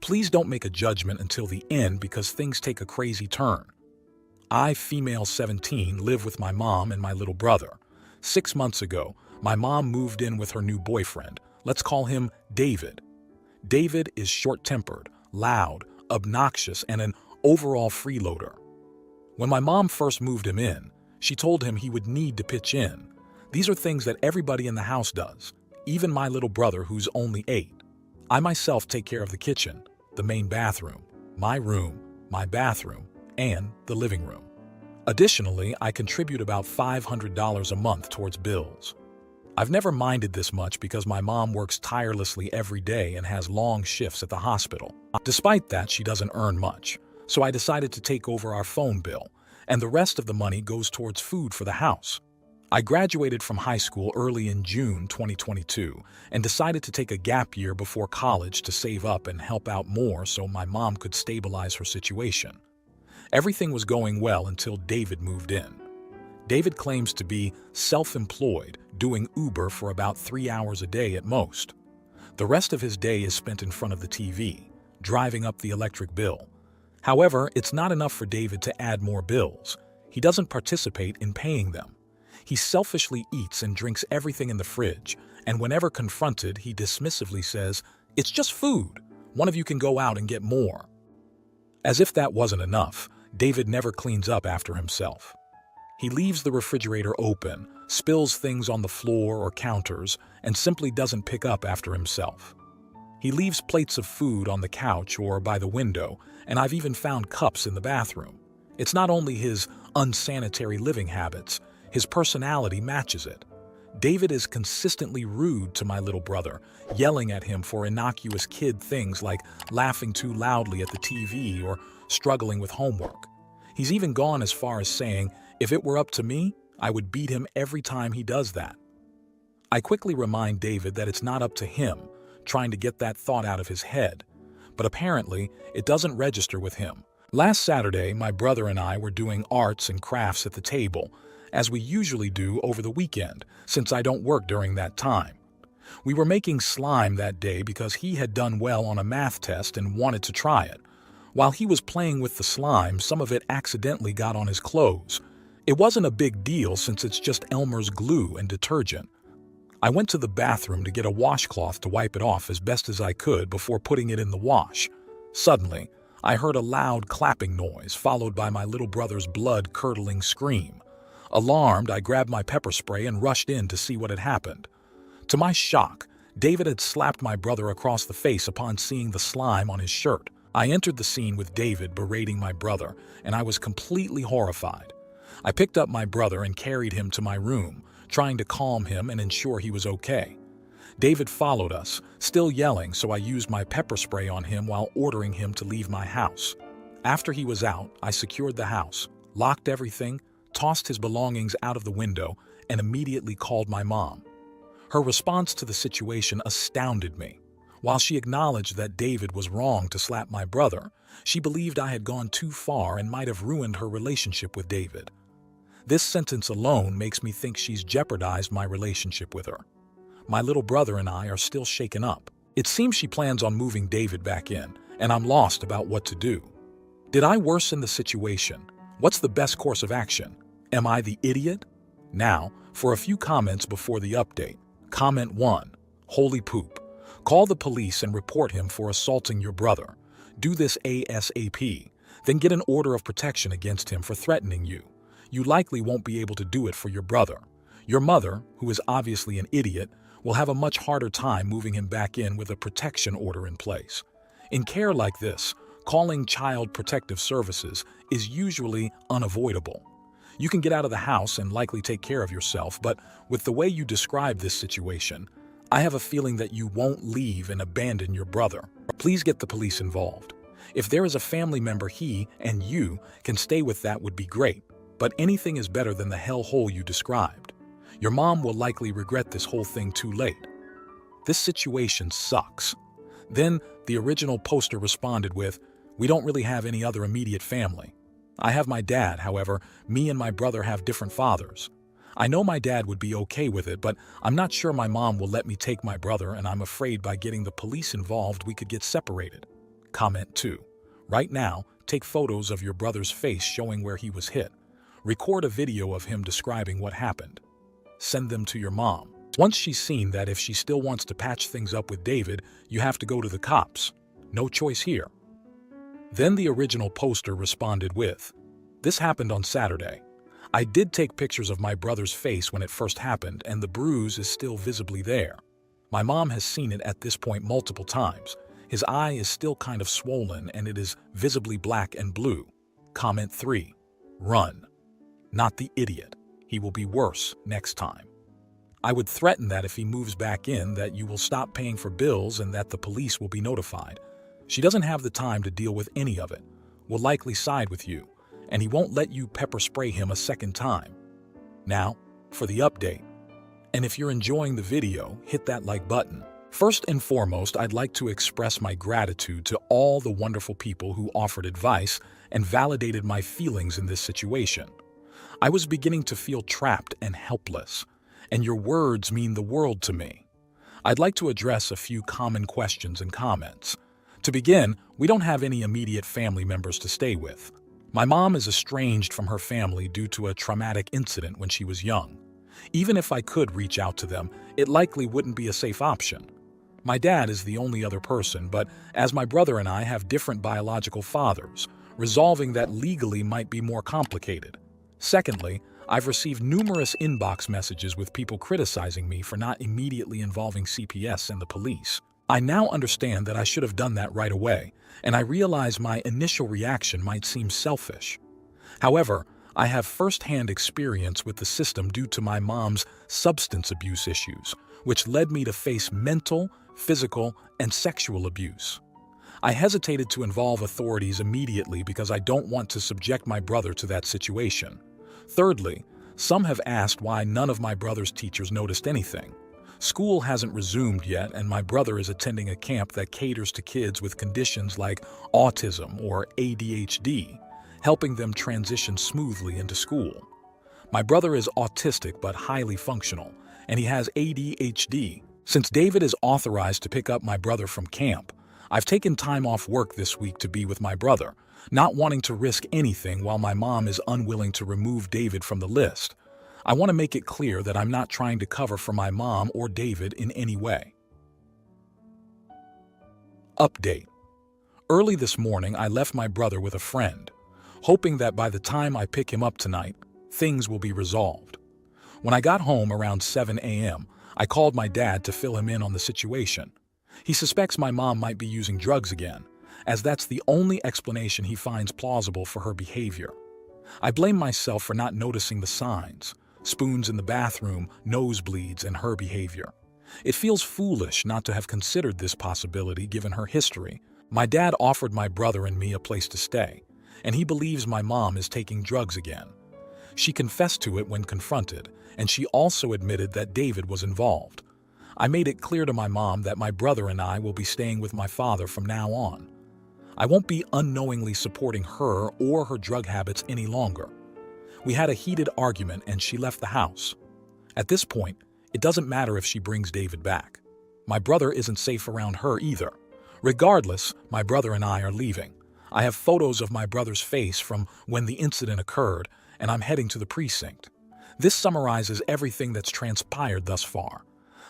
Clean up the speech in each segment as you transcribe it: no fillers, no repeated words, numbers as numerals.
Please don't make a judgment until the end because things take a crazy turn. I, female 17, live with my mom and my little brother. 6 months ago, my mom moved in with her new boyfriend. Let's call him David. David is short-tempered, loud, obnoxious, and an overall freeloader. When my mom first moved him in, she told him he would need to pitch in. These are things that everybody in the house does, even my little brother who's only 8. I myself take care of the kitchen, the main bathroom, my bathroom, and the living room. Additionally, I contribute about $500 a month towards bills. I've never minded this much because my mom works tirelessly every day and has long shifts at the hospital. Despite that, she doesn't earn much, so I decided to take over our phone bill, and the rest of the money goes towards food for the house. I graduated from high school early in June 2022 and decided to take a gap year before college to save up and help out more so my mom could stabilize her situation. Everything was going well until David moved in. David claims to be self-employed, doing Uber for about 3 hours a day at most. The rest of his day is spent in front of the TV, driving up the electric bill. However, it's not enough for David to add more bills. He doesn't participate in paying them. He selfishly eats and drinks everything in the fridge, and whenever confronted, he dismissively says, "It's just food. One of you can go out and get more." As if that wasn't enough, David never cleans up after himself. He leaves the refrigerator open, spills things on the floor or counters, and simply doesn't pick up after himself. He leaves plates of food on the couch or by the window, and I've even found cups in the bathroom. It's not only his unsanitary living habits, his personality matches it. David is consistently rude to my little brother, yelling at him for innocuous kid things like laughing too loudly at the TV or struggling with homework. He's even gone as far as saying, "If it were up to me, I would beat him every time he does that." I quickly remind David that it's not up to him, trying to get that thought out of his head. But apparently, it doesn't register with him. Last Saturday, my brother and I were doing arts and crafts at the table, as we usually do over the weekend, since I don't work during that time. We were making slime that day because he had done well on a math test and wanted to try it. While he was playing with the slime, some of it accidentally got on his clothes. It wasn't a big deal since it's just Elmer's glue and detergent. I went to the bathroom to get a washcloth to wipe it off as best as I could before putting it in the wash. Suddenly, I heard a loud clapping noise followed by my little brother's blood-curdling scream. Alarmed, I grabbed my pepper spray and rushed in to see what had happened. To my shock, David had slapped my brother across the face upon seeing the slime on his shirt. I entered the scene with David berating my brother, and I was completely horrified. I picked up my brother and carried him to my room, trying to calm him and ensure he was okay. David followed us, still yelling, so I used my pepper spray on him while ordering him to leave my house. After he was out, I secured the house, locked everything, tossed his belongings out of the window, and immediately called my mom. Her response to the situation astounded me. While she acknowledged that David was wrong to slap my brother, she believed I had gone too far and might have ruined her relationship with David. This sentence alone makes me think she's jeopardized my relationship with her. My little brother and I are still shaken up. It seems she plans on moving David back in, and I'm lost about what to do. Did I worsen the situation? What's the best course of action? Am I the idiot? Now, for a few comments before the update. Comment 1. Holy poop. Call the police and report him for assaulting your brother. Do this ASAP. Then get an order of protection against him for threatening you. You likely won't be able to do it for your brother. Your mother, who is obviously an idiot, will have a much harder time moving him back in with a protection order in place. In care like this, calling Child Protective Services is usually unavoidable. You can get out of the house and likely take care of yourself, but with the way you describe this situation, I have a feeling that you won't leave and abandon your brother. Please get the police involved. If there is a family member he and you can stay with, that would be great, but anything is better than the hellhole you described. Your mom will likely regret this whole thing too late. This situation sucks. Then the original poster responded with, "We don't really have any other immediate family. I have my dad, however, me and my brother have different fathers. I know my dad would be okay with it, but I'm not sure my mom will let me take my brother, and I'm afraid by getting the police involved we could get separated." Comment 2. Right now, take photos of your brother's face showing where he was hit. Record a video of him describing what happened. Send them to your mom. Once she's seen that if she still wants to patch things up with David, you have to go to the cops. No choice here. Then the original poster responded with, "This happened on Saturday. I did take pictures of my brother's face when it first happened, and the bruise is still visibly there. My mom has seen it at this point multiple times. His eye is still kind of swollen, and it is visibly black and blue." Comment 3. Run. Not the idiot. He will be worse next time. I would threaten that if he moves back in, that you will stop paying for bills and that the police will be notified. She doesn't have the time to deal with any of it, will likely side with you, and he won't let you pepper spray him a second time. Now, for the update. And if you're enjoying the video, hit that like button. First and foremost, I'd like to express my gratitude to all the wonderful people who offered advice and validated my feelings in this situation. I was beginning to feel trapped and helpless, and your words mean the world to me. I'd like to address a few common questions and comments. To begin, we don't have any immediate family members to stay with. My mom is estranged from her family due to a traumatic incident when she was young. Even if I could reach out to them, it likely wouldn't be a safe option. My dad is the only other person, but as my brother and I have different biological fathers, resolving that legally might be more complicated. Secondly, I've received numerous inbox messages with people criticizing me for not immediately involving CPS and the police. I now understand that I should have done that right away, and I realize my initial reaction might seem selfish. However, I have first-hand experience with the system due to my mom's substance abuse issues, which led me to face mental, physical, and sexual abuse. I hesitated to involve authorities immediately because I don't want to subject my brother to that situation. Thirdly, some have asked why none of my brother's teachers noticed anything. School hasn't resumed yet, and my brother is attending a camp that caters to kids with conditions like autism or ADHD, helping them transition smoothly into school. My brother is autistic but highly functional, and he has ADHD. Since David is authorized to pick up my brother from camp, I've taken time off work this week to be with my brother, not wanting to risk anything while my mom is unwilling to remove David from the list. I want to make it clear that I'm not trying to cover for my mom or David in any way. Update. Early this morning, I left my brother with a friend, hoping that by the time I pick him up tonight, things will be resolved. When I got home around 7 a.m., I called my dad to fill him in on the situation. He suspects my mom might be using drugs again, as that's the only explanation he finds plausible for her behavior. I blame myself for not noticing the signs: spoons in the bathroom, nosebleeds, and her behavior. It feels foolish not to have considered this possibility given her history. My dad offered my brother and me a place to stay, and he believes my mom is taking drugs again. She confessed to it when confronted, and she also admitted that David was involved. I made it clear to my mom that my brother and I will be staying with my father from now on. I won't be unknowingly supporting her or her drug habits any longer. We had a heated argument and she left the house. At this point, it doesn't matter if she brings David back. My brother isn't safe around her either. Regardless, my brother and I are leaving. I have photos of my brother's face from when the incident occurred, and I'm heading to the precinct. This summarizes everything that's transpired thus far.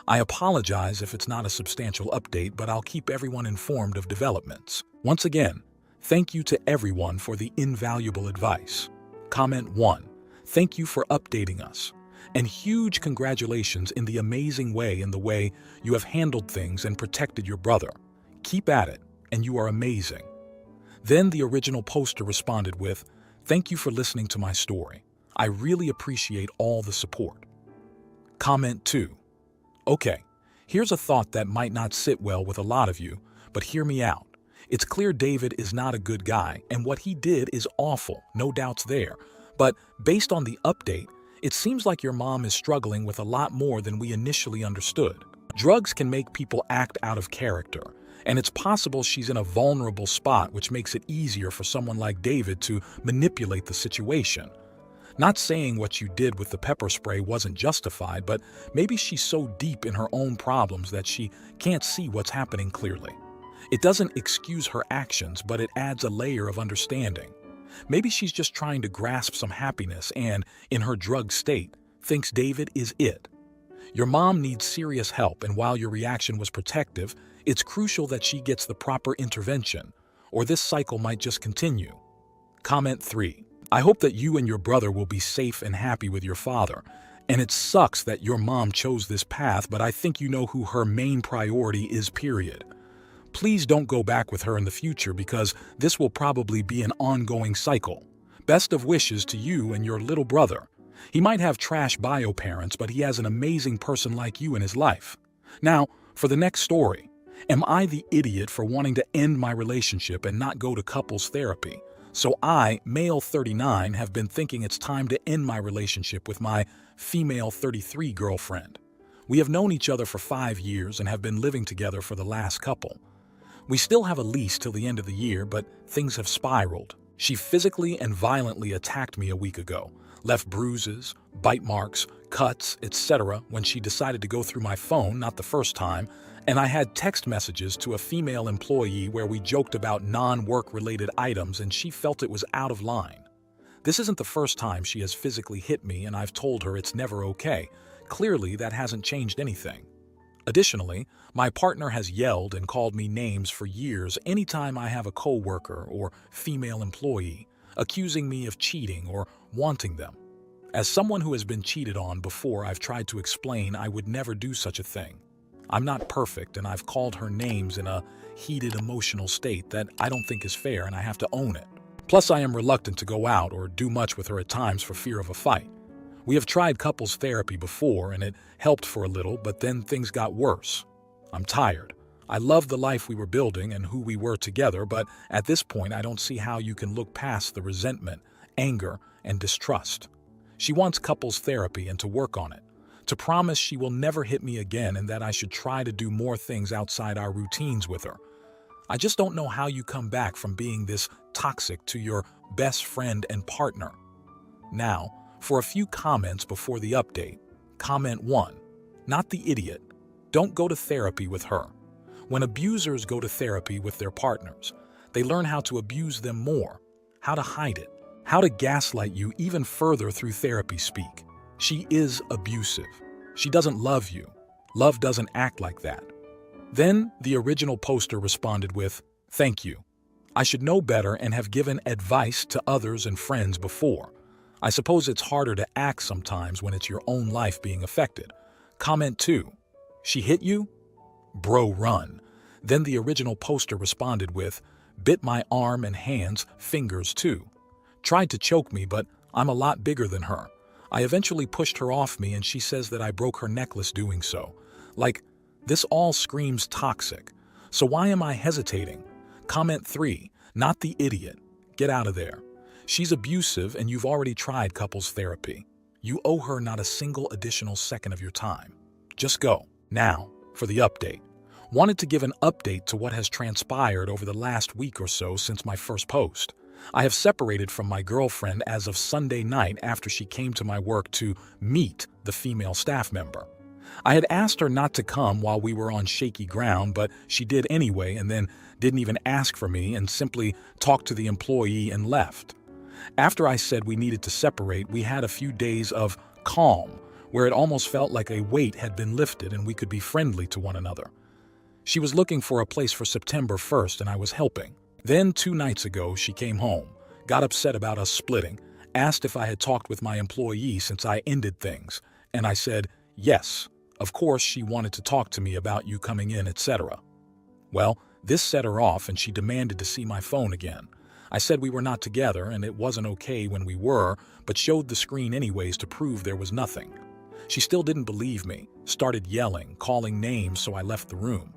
I apologize if it's not a substantial update, but I'll keep everyone informed of developments. Once again, thank you to everyone for the invaluable advice. Comment 1. Thank you for updating us. And huge congratulations in the amazing way you have handled things and protected your brother. Keep at it, and you are amazing. Then the original poster responded with, "Thank you for listening to my story. I really appreciate all the support." Comment 2. Okay, here's a thought that might not sit well with a lot of you, but hear me out. It's clear David is not a good guy, and what he did is awful, no doubts there. But based on the update, it seems like your mom is struggling with a lot more than we initially understood. Drugs can make people act out of character, and it's possible she's in a vulnerable spot, which makes it easier for someone like David to manipulate the situation. Not saying what you did with the pepper spray wasn't justified, but maybe she's so deep in her own problems that she can't see what's happening clearly. It doesn't excuse her actions, but it adds a layer of understanding. Maybe she's just trying to grasp some happiness and, in her drugged state, thinks David is it. Your mom needs serious help, and while your reaction was protective, it's crucial that she gets the proper intervention, or this cycle might just continue. Comment 3. I hope that you and your brother will be safe and happy with your father. And it sucks that your mom chose this path, but I think you know who her main priority is, period. Please don't go back with her in the future because this will probably be an ongoing cycle. Best of wishes to you and your little brother. He might have trash bio parents, but he has an amazing person like you in his life. Now, for the next story. Am I the idiot for wanting to end my relationship and not go to couples therapy? So I, male 39, have been thinking it's time to end my relationship with my female 33 girlfriend. We have known each other for 5 years and have been living together for the last couple. We still have a lease till the end of the year, but things have spiraled. She physically and violently attacked me a week ago, left bruises, bite marks, cuts, etc. when she decided to go through my phone, not the first time, and I had text messages to a female employee where we joked about non-work-related items and she felt it was out of line. This isn't the first time she has physically hit me and I've told her it's never okay. Clearly, that hasn't changed anything. Additionally, my partner has yelled and called me names for years anytime I have a coworker or female employee, accusing me of cheating or wanting them. As someone who has been cheated on before, I've tried to explain I would never do such a thing. I'm not perfect, and I've called her names in a heated emotional state that I don't think is fair, and I have to own it. Plus, I am reluctant to go out or do much with her at times for fear of a fight. We have tried couples therapy before, and it helped for a little, but then things got worse. I'm tired. I love the life we were building and who we were together, but at this point, I don't see how you can look past the resentment, anger, and distrust. She wants couples therapy and to work on it. To promise she will never hit me again and that I should try to do more things outside our routines with her. I just don't know how you come back from being this toxic to your best friend and partner. Now, for a few comments before the update. Comment 1. Not the idiot. Don't go to therapy with her. When abusers go to therapy with their partners, they learn how to abuse them more, how to hide it, how to gaslight you even further through therapy speak. She is abusive. She doesn't love you. Love doesn't act like that. Then the original poster responded with, "Thank you. I should know better and have given advice to others and friends before. I suppose it's harder to act sometimes when it's your own life being affected." Comment 2. She hit you? Bro, run. Then the original poster responded with, "Bit my arm and hands, fingers too. Tried to choke me, but I'm a lot bigger than her. I eventually pushed her off me and she says that I broke her necklace doing so. Like, this all screams toxic. So why am I hesitating?" Comment 3. Not the idiot. Get out of there. She's abusive and you've already tried couples therapy. You owe her not a single additional second of your time. Just go. Now, for the update. Wanted to give an update to what has transpired over the last week or so since my first post. I have separated from my girlfriend as of Sunday night after she came to my work to meet the female staff member. I had asked her not to come while we were on shaky ground, but she did anyway and then didn't even ask for me and simply talked to the employee and left. After I said we needed to separate, we had a few days of calm, where it almost felt like a weight had been lifted and we could be friendly to one another. She was looking for a place for September 1st and I was helping. Then 2 nights ago, she came home, got upset about us splitting, asked if I had talked with my employee since I ended things, and I said, yes, of course she wanted to talk to me about you coming in, etc. Well, this set her off and she demanded to see my phone again. I said we were not together and it wasn't okay when we were, but showed the screen anyways to prove there was nothing. She still didn't believe me, started yelling, calling names, so I left the room.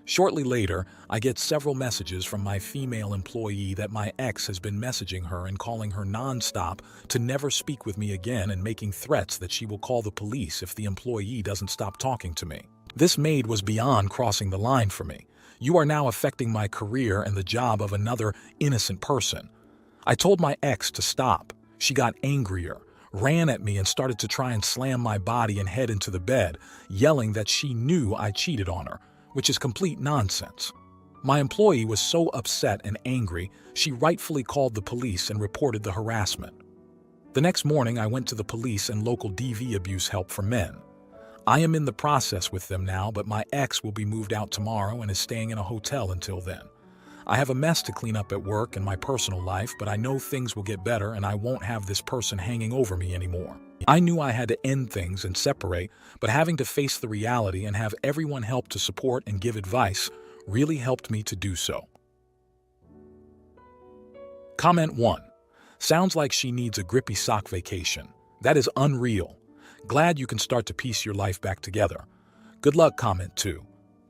Shortly later, I get several messages from my female employee that my ex has been messaging her and calling her nonstop to never speak with me again and making threats that she will call the police if the employee doesn't stop talking to me. This maid was beyond crossing the line for me. You are now affecting my career and the job of another innocent person. I told my ex to stop. She got angrier, ran at me and started to try and slam my body and head into the bed, yelling that she knew I cheated on her, which is complete nonsense. My employee was so upset and angry, she rightfully called the police and reported the harassment. The next morning, I went to the police and local DV abuse help for men. I am in the process with them now, but my ex will be moved out tomorrow and is staying in a hotel until then. I have a mess to clean up at work and my personal life, but I know things will get better and I won't have this person hanging over me anymore. I knew I had to end things and separate, but having to face the reality and have everyone help to support and give advice really helped me to do so. Comment 1. Sounds like she needs a grippy sock vacation. That is unreal. Glad you can start to piece your life back together. Good luck. Comment 2.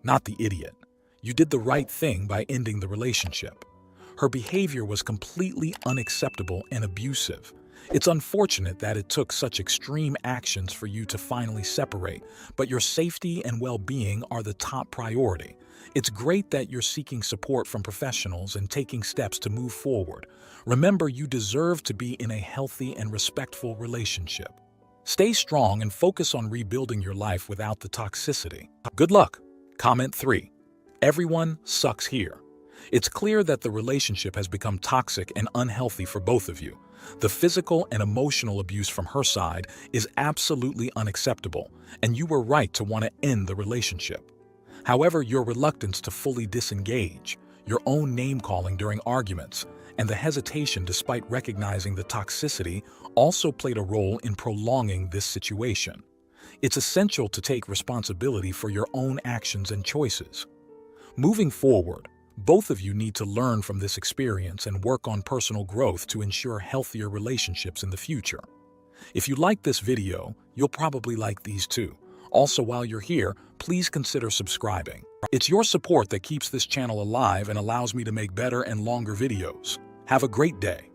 Not the idiot. You did the right thing by ending the relationship. Her behavior was completely unacceptable and abusive. It's unfortunate that it took such extreme actions for you to finally separate, but your safety and well-being are the top priority. It's great that you're seeking support from professionals and taking steps to move forward. Remember, you deserve to be in a healthy and respectful relationship. Stay strong and focus on rebuilding your life without the toxicity. Good luck. Comment 3. Everyone sucks here. It's clear that the relationship has become toxic and unhealthy for both of you. The physical and emotional abuse from her side is absolutely unacceptable, and you were right to want to end the relationship. However, your reluctance to fully disengage, your own name-calling during arguments, and the hesitation despite recognizing the toxicity also played a role in prolonging this situation. It's essential to take responsibility for your own actions and choices. Moving forward, both of you need to learn from this experience and work on personal growth to ensure healthier relationships in the future. If you like this video, you'll probably like these too. Also, while you're here, please consider subscribing. It's your support that keeps this channel alive and allows me to make better and longer videos. Have a great day.